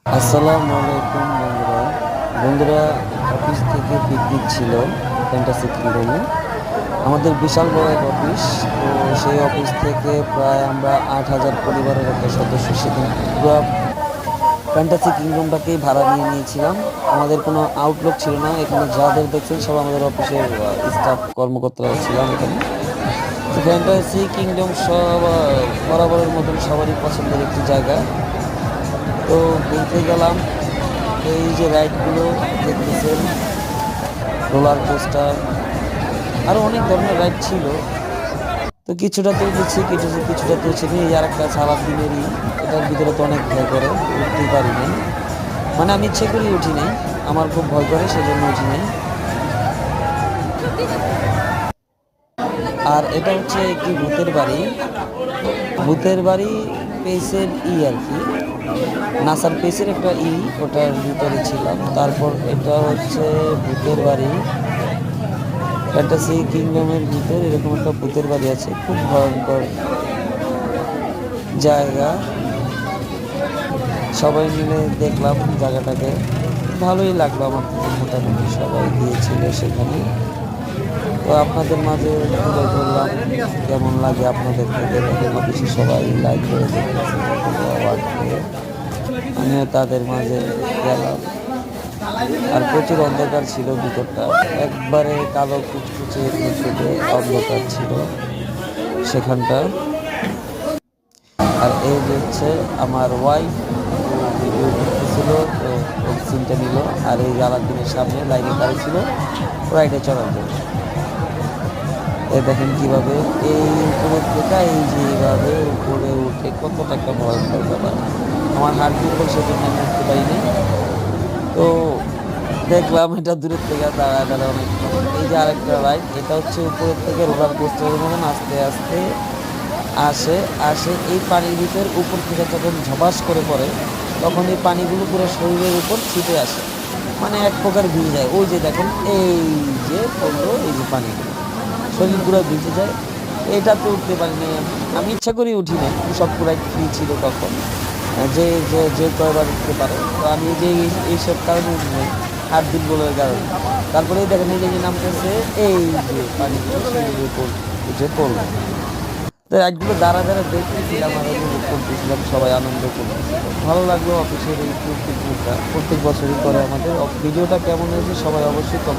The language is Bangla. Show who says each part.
Speaker 1: আসসালামু আলাইকুম বন্ধুরা। বন্ধুরা, অফিস থেকে পিকনিক ছিল ফ্যান্টাসি কিংডমে। আমাদের বিশাল বড় এক অফিস। তো সেই অফিস থেকে প্রায় আমরা 8,000 পরিবারের একটা সদস্য সেদিন পুরো ফ্যান্টাসি কিংডমটাকেই ভাড়া নিয়ে নিয়েছিলাম। আমাদের কোনো আউটলুক ছিল না। এখানে যাদের দেখছেন সব আমাদের অফিসের স্টাফ কর্মকর্তারা ছিলাম এখানে। তো ফ্যান্টাসি কিংডম সব বরাবরের মতন সবারই পছন্দের একটি জায়গা। তো ঘুরতে গেলাম। এই যে রাইডগুলো দেখতেছেন, রোলার কোস্টার, আরো অনেক ধরনের রাইড ছিল। তো কিছুটা তো উঠেছি, কিছুটা তো উঠিনি। এই আর একটা সারাদিনেরই, এটার ভিতরে তো অনেক ভয় করে, উঠতেই পারি নাই। মানে আমি ইচ্ছে করেই উঠি নাই, আমার খুব ভয় করে সেজন্য উঠি নাই। আর এটা হচ্ছে একটি ভূতের বাড়ি। ভূতের বাড়ি পেসের আর কি, নাসার পেসের একটা ওটার ভিতরে ছিলাম। তারপর এটা হচ্ছে ভূতের বাড়ি, ফ্যান্টাসি কিংডমের ভিতর এরকম একটা ভূতের বাড়ি আছে, খুব ভয়ঙ্কর জায়গা। সবাই মিলে দেখলাম জায়গাটাকে, ভালোই লাগলো আমার কাছে। মোটামুটি সবাই গিয়েছিল সেখানে। তো আপনাদের মাঝে তুলে ধরলাম, কেমন লাগে আপনাদের থেকে। অফিসে সবাই লাইক করে দেখতেছি, অবাক হয়ে আমিও তাদের মাঝে গেলাম। আর প্রচুর অন্ধকার ছিল ভিতরটা, একবারে কালো কুচকুচে ফুটফুটে অন্ধকার ছিল সেখানটা। আর এই যে হচ্ছে আমার ওয়াইফ, ভিডিও করতেছিল, তো ওর সিনটা নিল। আর এই আলাদিনের সামনে লাইনে দাঁড়িয়ে ছিল রাইডে চড়ার জন্য। এই দেখেন কিভাবে এই উপরের থেকে এই যে এইভাবে উপরে উঠে, কতটা একটা ভয়ঙ্কর ব্যাপার। আমার হার্ট বিকল, সেজন্য আমি উঠতে পারিনি। তো দেখলাম এটা দূরের থেকে দাঁড়ায় দাঁড়ায় অনেক। এই যে আরেকটা রাইড, এটা হচ্ছে উপরের থেকে রোলার কোস্টারের মতন আস্তে আস্তে আসে আসে এই পানির ভিতর। উপর থেকে যখন ঝপাস করে পড়ে, তখন এই পানিগুলো পুরো শরীরের উপর ছিটে আসে, মানে এক প্রকার ভিজে যায়। ওই যে দেখেন, এই যে পড়লো, এই যে পানিগুলো শরীর পুরো ভিজে যায়। এটাতে উঠতে পারিনি আমি, আমি ইচ্ছা করেই উঠি নাই। সব পুরাই ফ্রি ছিল তখন, যে যে যে কয়বার উঠতে পারে। তো আমি যে এইসব কারণে উঠি নাই, হাত দিন বলার কারণে। তারপরে দেখেন এই যে নামতেছে, এই যে পানিগুলো শরীরের উপর উঠে পড়লো। তো একগুলো দাঁড়া দাঁড়া দেখতেছিলাম আর অনুভব করতেছিলাম, সবাই আনন্দ করতেছিল। ভালো লাগলো অফিসের এই পিকনিকটা, প্রত্যেক বছরই করে আমাদের। ভিডিওটা কেমন হয়েছে সবাই অবশ্যই কমেন্ট